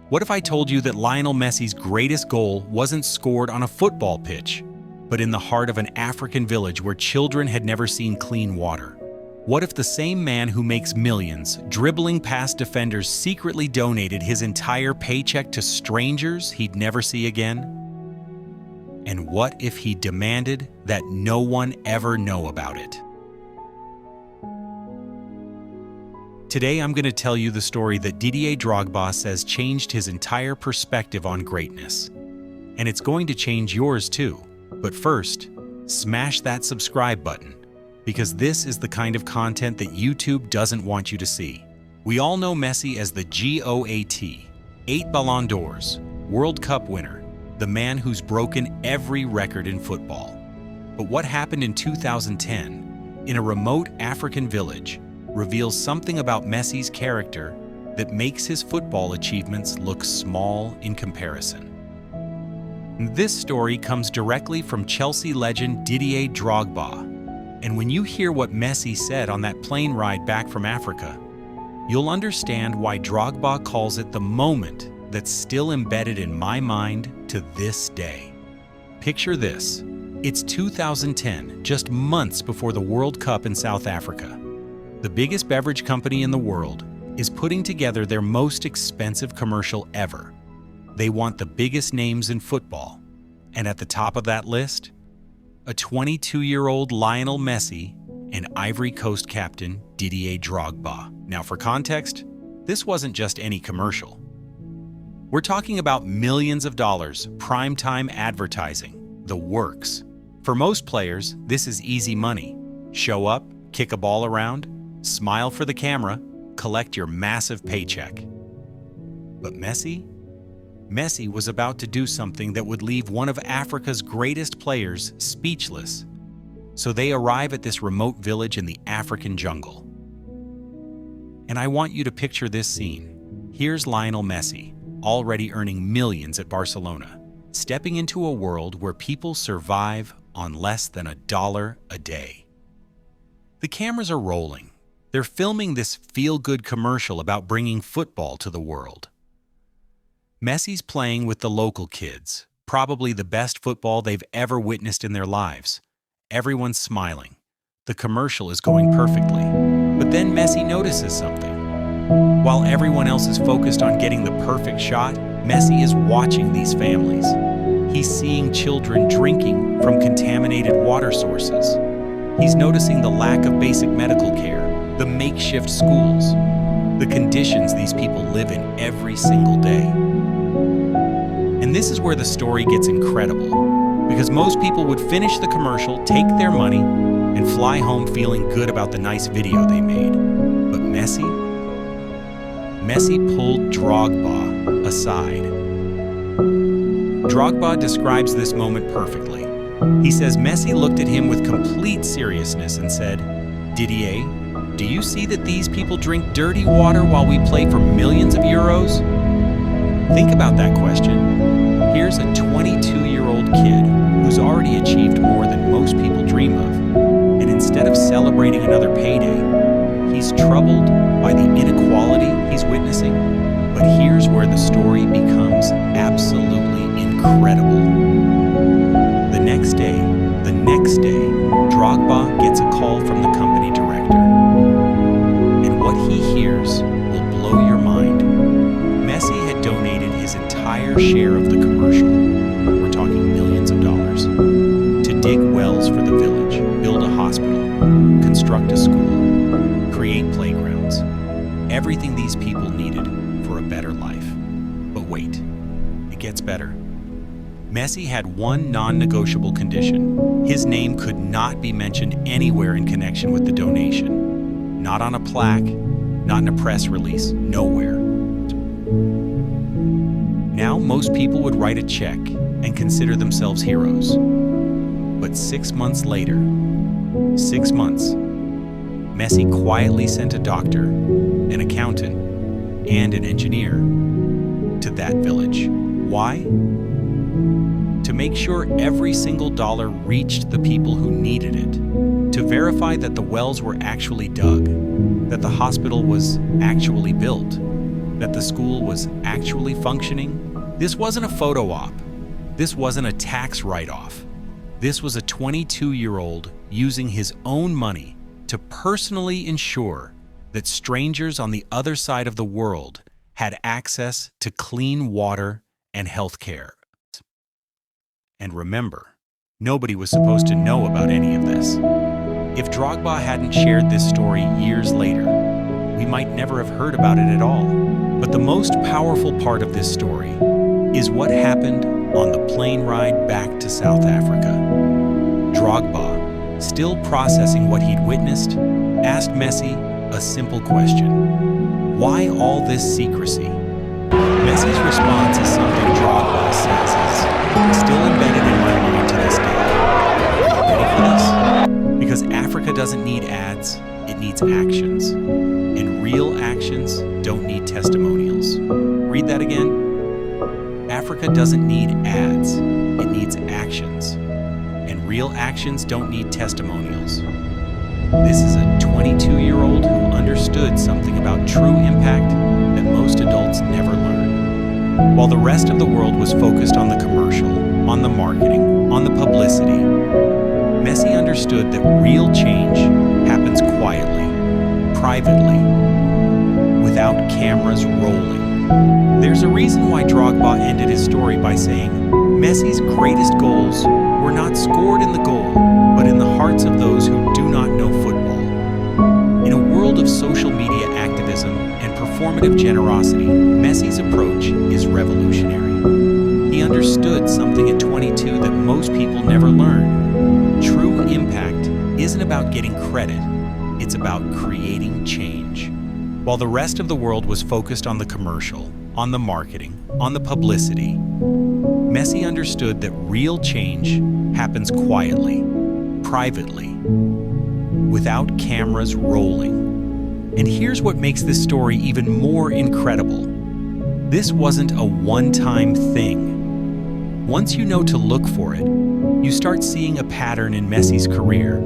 What if I told you that Lionel Messi's greatest goal wasn't scored on a football pitch, but in the heart of an African village where children had never seen clean water? What if the same man who makes millions dribbling past defenders secretly donated his entire paycheck to strangers he'd never see again? And what if he demanded that no one ever know about it? Today, I'm going to tell you the story that Didier Drogba says changed his entire perspective on greatness. And it's going to change yours too. But first, smash that subscribe button, because this is the kind of content that YouTube doesn't want you to see. We all know Messi as the GOAT, 8 Ballon d'Ors, World Cup winner, the man who's broken every record in football. But what happened in 2010, in a remote African village, reveals something about Messi's character that makes his football achievements look small in comparison. This story comes directly from Chelsea legend Didier Drogba, and when you hear what Messi said on that plane ride back from Africa, you'll understand why Drogba calls it the moment that's still embedded in my mind to this day. Picture this. It's 2010, just months before the World Cup in South Africa. The biggest beverage company in the world is putting together their most expensive commercial ever. They want the biggest names in football. And at the top of that list, a 22-year-old Lionel Messi and Ivory Coast captain Didier Drogba. Now for context, this wasn't just any commercial. We're talking about millions of dollars, primetime advertising, the works. For most players, this is easy money. Show up, kick a ball around, smile for the camera, collect your massive paycheck. But Messi was about to do something that would leave one of Africa's greatest players speechless. So they arrive at this remote village in the African jungle. And I want you to picture this scene. Here's Lionel Messi, already earning millions at Barcelona, stepping into a world where people survive on less than $1 a day. The cameras are rolling. They're filming this feel-good commercial about bringing football to the world. Messi's playing with the local kids, probably the best football they've ever witnessed in their lives. Everyone's smiling. The commercial is going perfectly. But then Messi notices something. While everyone else is focused on getting the perfect shot, Messi is watching these families. He's seeing children drinking from contaminated water sources. He's noticing the lack of basic medical care, the makeshift schools, the conditions these people live in every single day. And this is where the story gets incredible, because most people would finish the commercial, take their money, and fly home feeling good about the nice video they made. But Messi pulled Drogba aside. Drogba describes this moment perfectly. He says Messi looked at him with complete seriousness and said, "Didier, do you see that these people drink dirty water while we play for millions of euros?" Think about that question. Here's a 22-year-old kid who's already achieved more than most people dream of. And instead of celebrating another payday, he's troubled by the inequality he's witnessing. But here's where the story becomes absolutely incredible. The next day, Drogba gets a call from the company director. And what he hears will blow your mind. Messi had donated his entire share of the commercial, we're talking millions of dollars, to dig wells for the village, build a hospital, construct a school, create playgrounds, everything these people needed for a better life. But wait, it gets better. Messi had one non-negotiable condition. His name could not be mentioned anywhere in connection with the donation. Not on a plaque, not in a press release, nowhere. Now, most people would write a check and consider themselves heroes. But 6 months later, Messi quietly sent a doctor, an accountant, and an engineer to that village. Why? To make sure every single dollar reached the people who needed it, to verify that the wells were actually dug, that the hospital was actually built, that the school was actually functioning? This wasn't a photo op. This wasn't a tax write-off. This was a 22-year-old using his own money to personally ensure that strangers on the other side of the world had access to clean water and health care. And remember, nobody was supposed to know about any of this. If Drogba hadn't shared this story years later, we might never have heard about it at all. But the most powerful part of this story is what happened on the plane ride back to South Africa. Drogba, still processing what he'd witnessed, asked Messi a simple question. Why all this secrecy? Messi's response is something Drogba says is still embedded in my mind to this day. Ready for this? Because Africa doesn't need ads, it needs actions. And real actions don't need testimonials. Read that again. Africa doesn't need ads, it needs actions. And real actions don't need testimonials. This is a 22-year-old who understood something about true impact that most adults never learn. While the rest of the world was focused on the commercial, on the marketing, on the publicity, Messi understood that real change happens quietly, privately, without cameras rolling. There's a reason why Drogba ended his story by saying, Messi's greatest goals were not scored in the goal, but in the hearts of those who do not know football. In a world of social media activism and performative generosity, Messi's approach is revolutionary. He understood something at 22 that most people never learn. True impact isn't about getting credit, it's about creating change. While the rest of the world was focused on the commercial, on the marketing, on the publicity, Messi understood that real change happens quietly, privately, without cameras rolling. And here's what makes this story even more incredible. This wasn't a one-time thing. Once you know to look for it, you start seeing a pattern in Messi's career.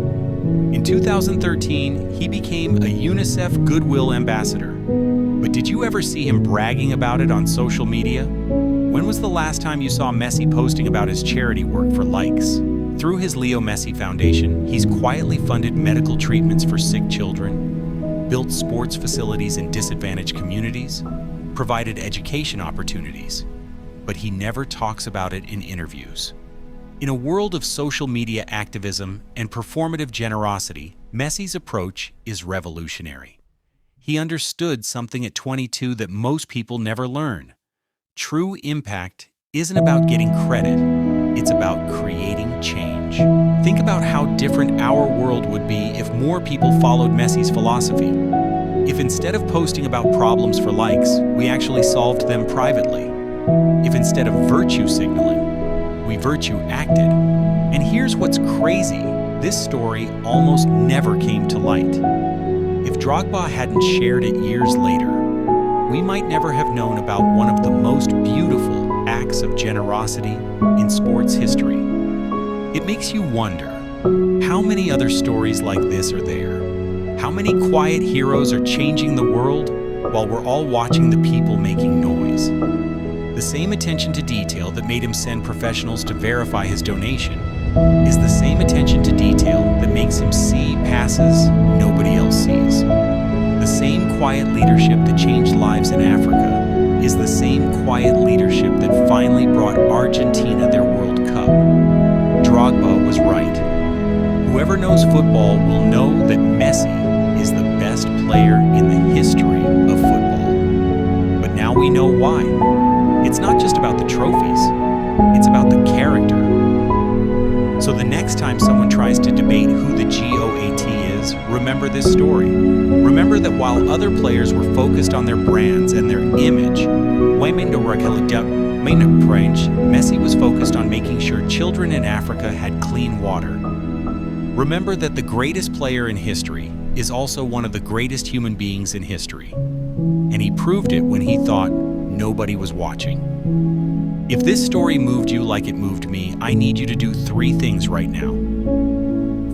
In 2013, he became a UNICEF Goodwill Ambassador. But did you ever see him bragging about it on social media? When was the last time you saw Messi posting about his charity work for likes? Through his Leo Messi Foundation, he's quietly funded medical treatments for sick children, built sports facilities in disadvantaged communities, provided education opportunities, but he never talks about it in interviews. In a world of social media activism and performative generosity, Messi's approach is revolutionary. He understood something at 22 that most people never learn. True impact isn't about getting credit, it's about creating change. Think about how different our world would be if more people followed Messi's philosophy. If instead of posting about problems for likes, we actually solved them privately. If instead of virtue signaling, we virtue acted. And here's what's crazy, this story almost never came to light. If Drogba hadn't shared it years later, we might never have known about one of the most beautiful acts of generosity in sports history. It makes you wonder, how many other stories like this are there? How many quiet heroes are changing the world while we're all watching the people making noise? The same attention to detail that made him send professionals to verify his donation is the same attention to detail that makes him see passes nobody else sees. The same quiet leadership that changed lives in Africa is the same quiet leadership that finally brought Argentina their World Cup. Drogba was right. Whoever knows football will know that Messi is the best player in the history of football. But now we know why. It's not just about the trophies, it's about the character. So the next time someone tries to debate who the GOAT is, remember this story. Remember that while other players were focused on their brands and their image, Messi was focused on making sure children in Africa had clean water. Remember that the greatest player in history is also one of the greatest human beings in history. And he proved it when he thought nobody was watching. If this story moved you like it moved me, I need you to do 3 things right now.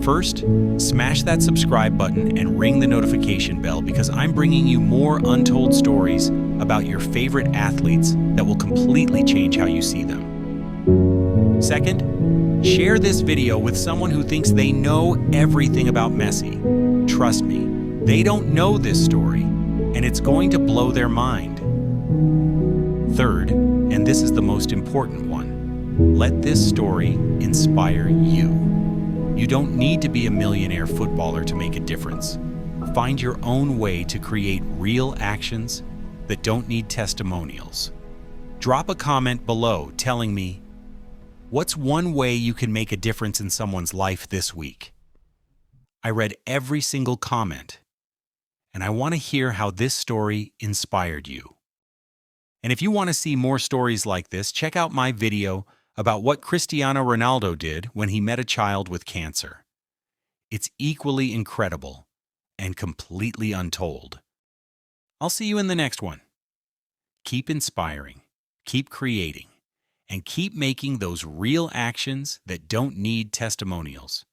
First, smash that subscribe button and ring the notification bell because I'm bringing you more untold stories about your favorite athletes that will completely change how you see them. Second, share this video with someone who thinks they know everything about Messi. Trust me, they don't know this story, and it's going to blow their mind. Third, and this is the most important one, let this story inspire you. You don't need to be a millionaire footballer to make a difference. Find your own way to create real actions that don't need testimonials. Drop a comment below telling me, what's one way you can make a difference in someone's life this week? I read every single comment, and I want to hear how this story inspired you. And if you want to see more stories like this, check out my video about what Cristiano Ronaldo did when he met a child with cancer. It's equally incredible and completely untold. I'll see you in the next one. Keep inspiring, keep creating, and keep making those real actions that don't need testimonials.